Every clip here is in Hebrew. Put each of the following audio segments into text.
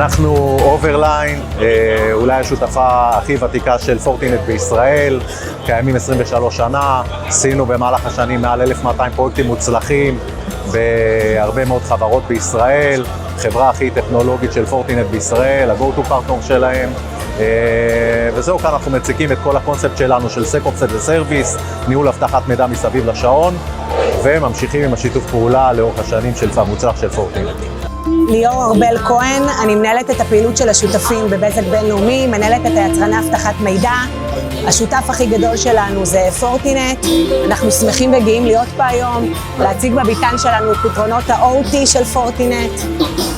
אנחנו אוברליין, אולי השותפה הכי ותיקה של פורטינט בישראל, קיימים 23 שנה, עשינו במהלך השנים מעל 1,200 פרויקטים מוצלחים בהרבה מאוד חברות בישראל, חברה הכי טכנולוגית של פורטינט בישראל, ה-go to partner שלהם, וזהו, כאן אנחנו מציגים את כל הקונספט שלנו של SecOps as a Service, ניהול אבטחת מידע מסביב לשעון, וממשיכים עם השיתוף פעולה לאורך השנים של המוצלח של פורטינט. ליאור ארבל כהן, אני מנהלת את הפעילות של השותפים בבזק בינלאומי, מנהלת את היצרני אבטחת מידע. השותף הכי גדול שלנו זה פורטינט. אנחנו שמחים וגאים להיות פה היום, להציג בביתן שלנו את פתרונות ה-OT של פורטינט.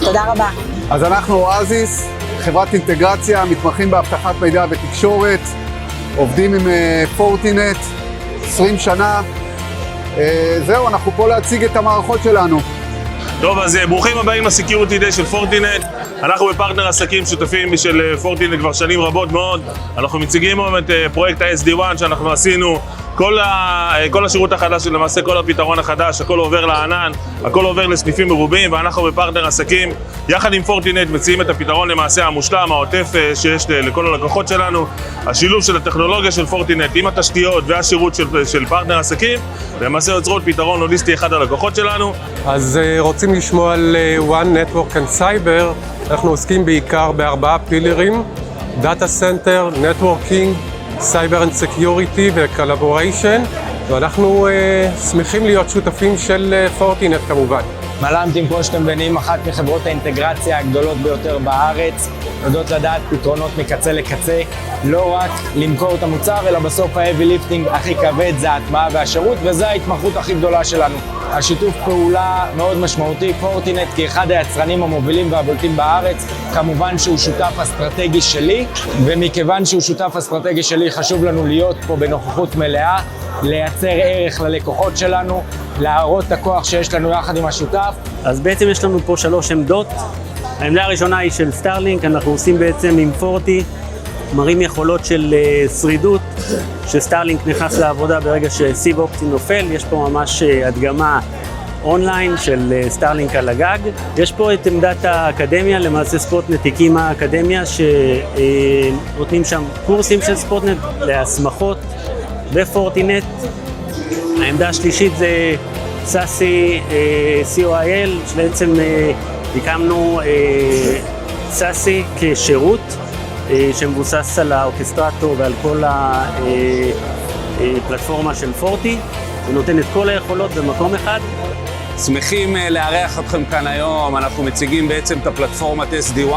תודה רבה. אז אנחנו אואזיס, חברת אינטגרציה, מתמחים באבטחת מידע ותקשורת, עובדים עם פורטינט 20 שנה. זהו, אנחנו פה להציג את המערכות שלנו. טוב, אז ברוכים הבאים לסקיוריטי דיי של פורטינט. אנחנו בפרטנר עסקים שותפים של פורטינט כבר שנים רבות מאוד. אנחנו מציגים היום את פרויקט ה-SD1 שאנחנו עשינו. כל השירות החדש, למעשה כל הפתרון החדש, הכל עובר לענן, הכל עובר לסניפים מרובים, ואנחנו בפרטנר עסקים יחד עם פורטינט מציעים את הפתרון למעשה המושלם, העוטף שיש לכל הלקוחות שלנו. השילוב של הטכנולוגיה של פורטינט עם התשתיות והשירות של פרטנר עסקים, למעשה יוצרות פתרון הוליסטי אחד ללקוחות שלנו. אז רוצים לשמוע על One Network and Cyber. אנחנו עוסקים בעיקר בארבעה פילרים: Data Center, Networking, Cyber and Security ו-Collaboration, ואנחנו שמחים להיות שותפים של פורטינט כמובן. מל"מטים, כמו שאתם מבינים, אחת מחברות האינטגרציה הגדולות ביותר בארץ, יודעות לדעת פתרונות מקצה לקצה, לא רק למכור את המוצר, אלא בסוף ה-heavy lifting הכי כבד זה ההטמעה והשירות, וזו ההתמחות הכי גדולה שלנו. השיתוף פעולה מאוד משמעותי, פורטינט כאחד היצרנים המובילים והבולטים בארץ, כמובן שהוא שותף אסטרטגי שלי, ומכיוון שהוא שותף אסטרטגי שלי חשוב לנו להיות פה בנוכחות מלאה, לייצר ערך ללקוחות שלנו, להראות את הכוח שיש לנו יחד עם השותף. אז בעצם יש לנו פה 3 עמדות. העמדה הראשונה היא של סטארלינק, אנחנו עושים בעצם עם פורטי, מראים יכולות של שרידות, שסטארלינק נכנס לעבודה ברגע שסיב אופטי נופל. יש פה ממש הדגמה אונליין של סטארלינק על הגג. יש פה את עמדת האקדמיה, למעשה ספורטנט הקימה אקדמיה שנותנים שם קורסים של ספורטנט להסמכות בפורטינט. העמדה השלישית זה סאסי COIL, שבעצם הקמנו סאסי כשירות שמבוסס על האורקסטרטור ועל כל הפלטפורמה של פורטי, ונותן את כל היכולות במקום אחד. שמחים לארח אתכם כאן היום. אנחנו מציגים בעצם את הפלטפורמת SD1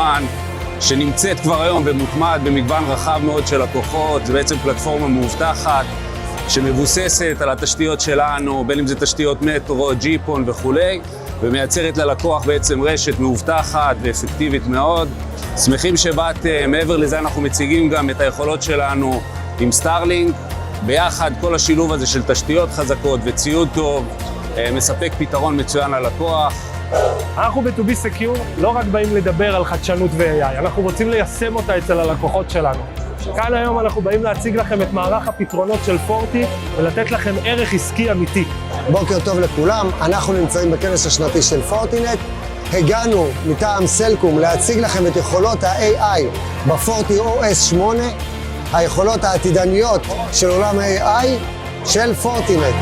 שנמצאת כבר היום ומוטמעת במגוון רחב מאוד של לקוחות. זה בעצם פלטפורמה מאובטחת שמבוססת על התשתיות שלנו, בין אם זה תשתיות מטרו, ג'יפון וכולי, ומייצרת ללקוח בעצם רשת מאובטחת ואפקטיבית מאוד. שמחים שבאתם. מעבר לזה אנחנו מציגים גם את היכולות שלנו עם סטארלינק. ביחד כל השילוב הזה של תשתיות חזקות וציוד טוב מספק פתרון מצוין ללקוח. אנחנו ב-2B Secure לא רק באים לדבר על חדשנות ו-AI, אנחנו רוצים ליישם אותה אצל הלקוחות שלנו. כאן היום אנחנו באים להציג לכם את מערך הפתרונות של פורטי ולתת לכם ערך עסקי אמיתי. בוקר טוב לכולם, אנחנו נמצאים בכנס השנתי של פורטינט. הגענו מטעם סלקום להציג לכם את יכולות ה-AI בפורטי OS 8, היכולות העתידניות של עולם ה-AI של פורטינט.